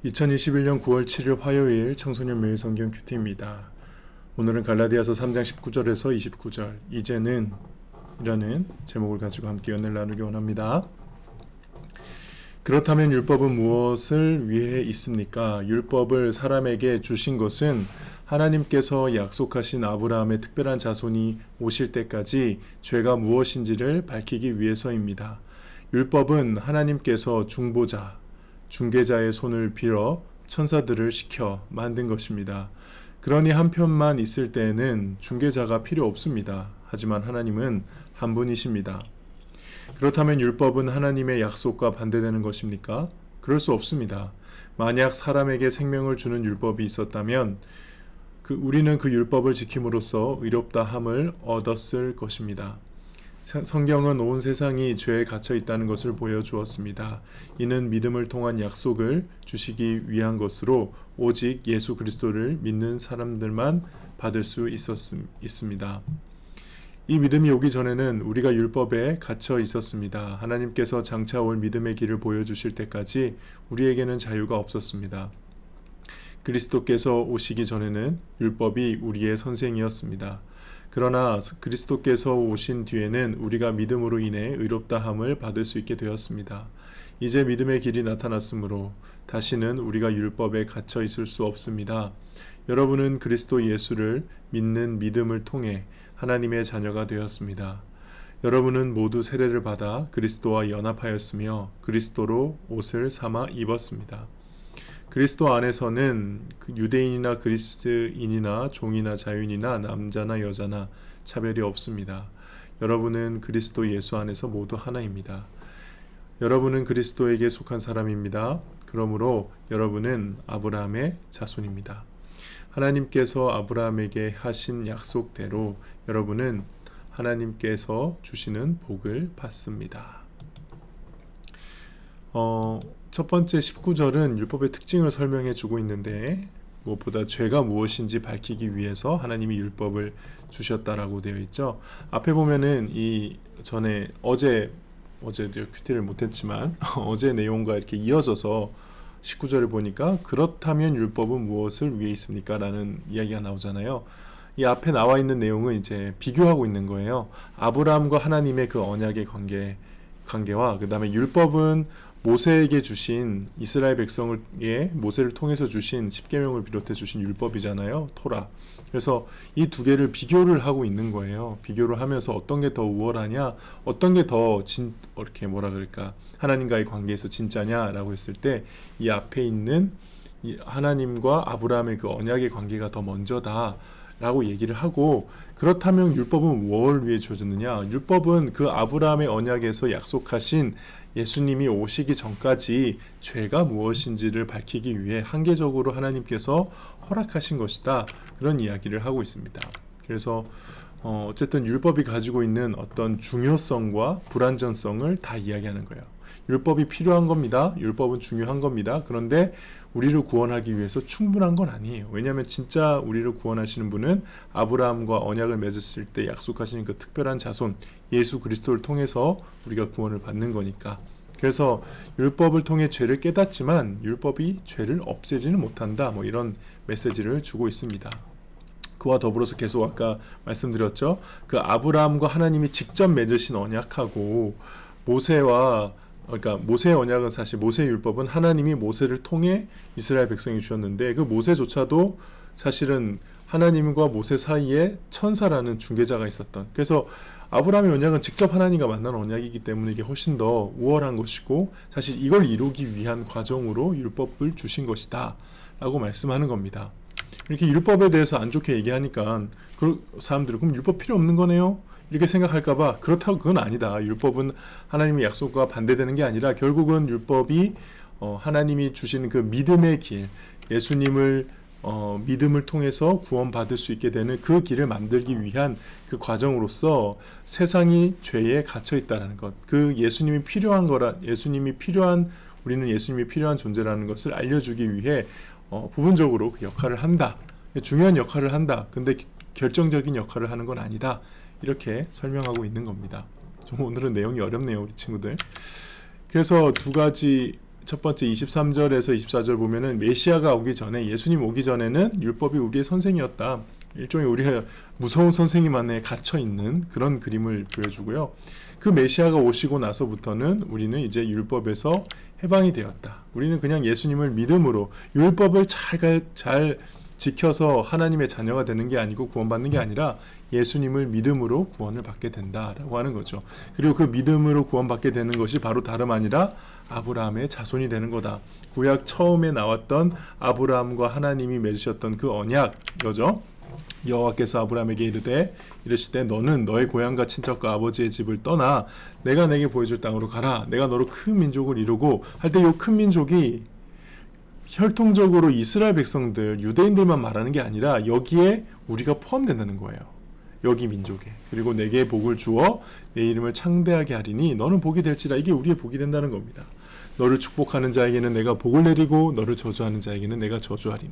2021년 9월 7일 화요일 청소년 매일 성경 큐티입니다. 오늘은 갈라디아서 3장 19절에서 29절 이제는 이라는 제목을 가지고 함께 연애를 나누기 원합니다. 그렇다면 율법은 무엇을 위해 있습니까? 율법을 사람에게 주신 것은 하나님께서 약속하신 아브라함의 특별한 자손이 오실 때까지 죄가 무엇인지를 밝히기 위해서입니다. 율법은 하나님께서 중보자, 중개자의 손을 빌어 천사들을 시켜 만든 것입니다. 그러니 한편만 있을 때에는 중개자가 필요 없습니다. 하지만 하나님은 한 분이십니다. 그렇다면 율법은 하나님의 약속과 반대되는 것입니까? 그럴 수 없습니다. 만약 사람에게 생명을 주는 율법이 있었다면 우리는 그 율법을 지킴으로써 의롭다함을 얻었을 것입니다. 성경은 온 세상이 죄에 갇혀 있다는 것을 보여주었습니다. 이는 믿음을 통한 약속을 주시기 위한 것으로 오직 예수 그리스도를 믿는 사람들만 받을 수 있습니다. 이 믿음이 오기 전에는 우리가 율법에 갇혀 있었습니다. 하나님께서 장차 올 믿음의 길을 보여주실 때까지 우리에게는 자유가 없었습니다. 그리스도께서 오시기 전에는 율법이 우리의 선생이었습니다. 그러나 그리스도께서 오신 뒤에는 우리가 믿음으로 인해 의롭다함을 받을 수 있게 되었습니다. 이제 믿음의 길이 나타났으므로 다시는 우리가 율법에 갇혀 있을 수 없습니다. 여러분은 그리스도 예수를 믿는 믿음을 통해 하나님의 자녀가 되었습니다. 여러분은 모두 세례를 받아 그리스도와 연합하였으며 그리스도로 옷을 삼아 입었습니다. 그리스도 안에서는 유대인이나 그리스인이나 종이나 자유인이나 남자나 여자나 차별이 없습니다. 여러분은 그리스도 예수 안에서 모두 하나입니다. 여러분은 그리스도에게 속한 사람입니다. 그러므로 여러분은 아브라함의 자손입니다. 하나님께서 아브라함에게 하신 약속대로 여러분은 하나님께서 주시는 복을 받습니다. 첫 번째 19절은 율법의 특징을 설명해 주고 있는데 무엇보다 죄가 무엇인지 밝히기 위해서 하나님이 율법을 주셨다라고 되어 있죠. 앞에 보면은 어제 큐티를 못했지만 어제 내용과 이렇게 이어져서 19절을 보니까 그렇다면 율법은 무엇을 위해 있습니까? 라는 이야기가 나오잖아요. 이 앞에 나와 있는 내용은 이제 비교하고 있는 거예요. 아브라함과 하나님의 그 언약의 관계와 그 다음에 율법은 모세에게 주신 이스라엘 백성에게 모세를 통해서 주신 십계명을 비롯해 주신 율법이잖아요. 토라. 그래서 이 두 개를 비교를 하고 있는 거예요. 비교를 하면서 어떤 게 더 우월하냐, 어떤 게 더 이렇게 하나님과의 관계에서 진짜냐라고 했을 때 이 앞에 있는 이 하나님과 아브라함의 그 언약의 관계가 더 먼저다라고 얘기를 하고, 그렇다면 율법은 뭘 위해 주어졌느냐? 율법은 그 아브라함의 언약에서 약속하신 예수님이 오시기 전까지 죄가 무엇인지를 밝히기 위해 한계적으로 하나님께서 허락하신 것이다. 그런 이야기를 하고 있습니다. 그래서 어쨌든 율법이 가지고 있는 어떤 중요성과 불완전성을 다 이야기하는 거예요. 율법이 필요한 겁니다. 율법은 중요한 겁니다. 그런데 우리를 구원하기 위해서 충분한 건 아니에요. 왜냐하면 진짜 우리를 구원하시는 분은 아브라함과 언약을 맺었을 때 약속하신 그 특별한 자손 예수 그리스도를 통해서 우리가 구원을 받는 거니까. 그래서 율법을 통해 죄를 깨닫지만 율법이 죄를 없애지는 못한다. 이런 메시지를 주고 있습니다. 그와 더불어서 계속 아까 말씀드렸죠. 그 아브라함과 하나님이 직접 맺으신 언약하고 모세의 언약은 사실 모세의 율법은 하나님이 모세를 통해 이스라엘 백성이 주셨는데 그 모세조차도 사실은 하나님과 모세 사이에 천사라는 중개자가 있었던, 그래서 아브라함의 언약은 직접 하나님과 만난 언약이기 때문에 이게 훨씬 더 우월한 것이고 사실 이걸 이루기 위한 과정으로 율법을 주신 것이다 라고 말씀하는 겁니다. 이렇게 율법에 대해서 안 좋게 얘기하니까 사람들은 그럼 율법 필요 없는 거네요? 이렇게 생각할까봐. 그렇다고 그건 아니다. 율법은 하나님의 약속과 반대되는 게 아니라 결국은 율법이 하나님이 주시는 그 믿음의 길, 예수님을 믿음을 통해서 구원받을 수 있게 되는 그 길을 만들기 위한 그 과정으로서 세상이 죄에 갇혀 있다는 것, 그 예수님이 필요한 우리는 예수님이 필요한 존재라는 것을 알려주기 위해 부분적으로 그 역할을 한다. 중요한 역할을 한다. 근데 결정적인 역할을 하는 건 아니다. 이렇게 설명하고 있는 겁니다. 좀 오늘은 내용이 어렵네요, 우리 친구들. 그래서 두 가지 첫 번째 23절에서 24절 보면은 메시아가 오기 전에, 예수님 오기 전에는 율법이 우리의 선생이었다. 일종의 우리가 무서운 선생님 안에 갇혀 있는 그런 그림을 보여주고요. 그 메시아가 오시고 나서부터는 우리는 이제 율법에서 해방이 되었다. 우리는 그냥 예수님을 믿음으로 율법을 잘 지켜서 하나님의 자녀가 되는 게 아니고 구원받는 게 아니라 예수님을 믿음으로 구원을 받게 된다라고 하는 거죠. 그리고 그 믿음으로 구원받게 되는 것이 바로 다름 아니라 아브라함의 자손이 되는 거다. 구약 처음에 나왔던 아브라함과 하나님이 맺으셨던 그 언약, 이거죠. 여호와께서 아브라함에게 이르시되 너는 너의 고향과 친척과 아버지의 집을 떠나 내가 내게 보여줄 땅으로 가라. 내가 너로 큰 민족을 이루고 할 때 이 큰 민족이 혈통적으로 이스라엘 백성들, 유대인들만 말하는 게 아니라 여기에 우리가 포함된다는 거예요. 여기 민족에. 그리고 내게 복을 주어 내 이름을 창대하게 하리니 너는 복이 될지라. 이게 우리의 복이 된다는 겁니다. 너를 축복하는 자에게는 내가 복을 내리고 너를 저주하는 자에게는 내가 저주하리니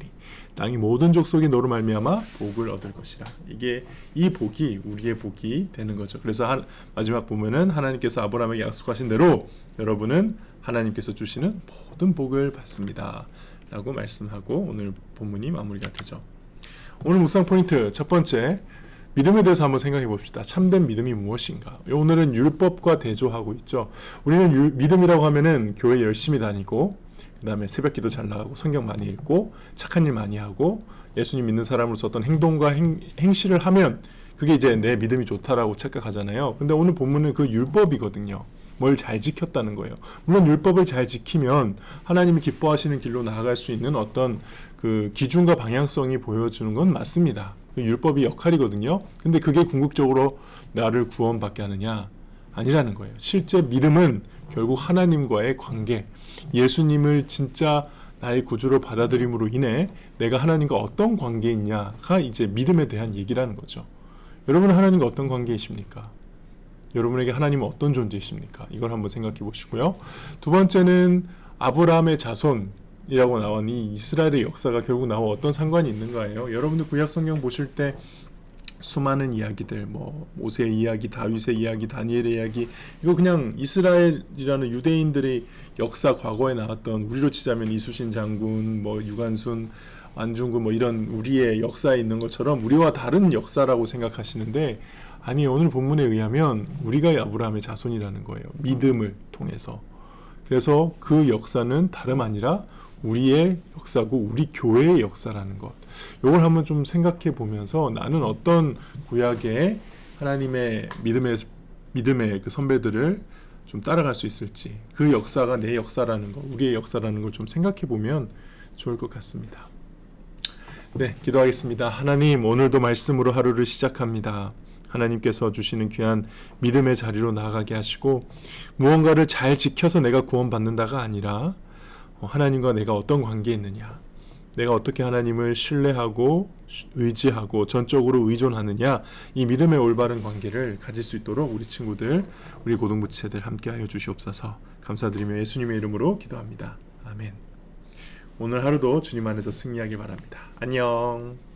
땅의 모든 족속이 너로 말미암아 복을 얻을 것이라. 이게 이 복이 우리의 복이 되는 거죠. 그래서 마지막 보면은 하나님께서 아브라함에게 약속하신 대로 여러분은 하나님께서 주시는 모든 복을 받습니다 라고 말씀하고 오늘 본문이 마무리가 되죠. 오늘 묵상 포인트 첫 번째, 믿음에 대해서 한번 생각해 봅시다. 참된 믿음이 무엇인가? 오늘은 율법과 대조하고 있죠. 우리는 믿음이라고 하면은 교회 열심히 다니고, 그 다음에 새벽기도 잘 나가고, 성경 많이 읽고, 착한 일 많이 하고, 예수님 믿는 사람으로서 어떤 행동과 행실을 하면 그게 이제 내 믿음이 좋다라고 착각하잖아요. 근데 오늘 본문은 그 율법이거든요. 뭘 잘 지켰다는 거예요. 물론 율법을 잘 지키면 하나님이 기뻐하시는 길로 나아갈 수 있는 어떤 그 기준과 방향성이 보여주는 건 맞습니다. 율법이 역할이거든요. 근데 그게 궁극적으로 나를 구원받게 하느냐? 아니라는 거예요. 실제 믿음은 결국 하나님과의 관계, 예수님을 진짜 나의 구주로 받아들임으로 인해 내가 하나님과 어떤 관계에 있냐가 이제 믿음에 대한 얘기라는 거죠. 여러분은 하나님과 어떤 관계이십니까? 여러분에게 하나님은 어떤 존재이십니까? 이걸 한번 생각해 보시고요. 두 번째는 아브라함의 자손이라고 나온 이 이스라엘의 역사가 결국 나와 어떤 상관이 있는가예요. 여러분들 구약 성경 보실 때 수많은 이야기들, 뭐 모세의 이야기, 다윗의 이야기, 다니엘의 이야기, 이거 그냥 이스라엘이라는 유대인들의 역사, 과거에 나왔던, 우리로 치자면 이순신 장군, 뭐 유관순, 안중근, 뭐 이런 우리의 역사에 있는 것처럼 우리와 다른 역사라고 생각하시는데, 아니, 오늘 본문에 의하면 우리가 아브라함의 자손이라는 거예요. 믿음을 통해서. 그래서 그 역사는 다름 아니라 우리의 역사고 우리 교회의 역사라는 것. 이걸 한번 좀 생각해 보면서 나는 어떤 구약의 하나님의 믿음의 그 선배들을 좀 따라갈 수 있을지, 그 역사가 내 역사라는 것, 우리의 역사라는 걸 좀 생각해 보면 좋을 것 같습니다. 네, 기도하겠습니다. 하나님, 오늘도 말씀으로 하루를 시작합니다. 하나님께서 주시는 귀한 믿음의 자리로 나아가게 하시고, 무언가를 잘 지켜서 내가 구원받는다가 아니라 하나님과 내가 어떤 관계에 있느냐, 내가 어떻게 하나님을 신뢰하고 의지하고 전적으로 의존하느냐, 이 믿음의 올바른 관계를 가질 수 있도록 우리 친구들, 우리 고등부치들 함께하여 주시옵소서. 감사드리며 예수님의 이름으로 기도합니다. 아멘. 오늘 하루도 주님 안에서 승리하길 바랍니다. 안녕.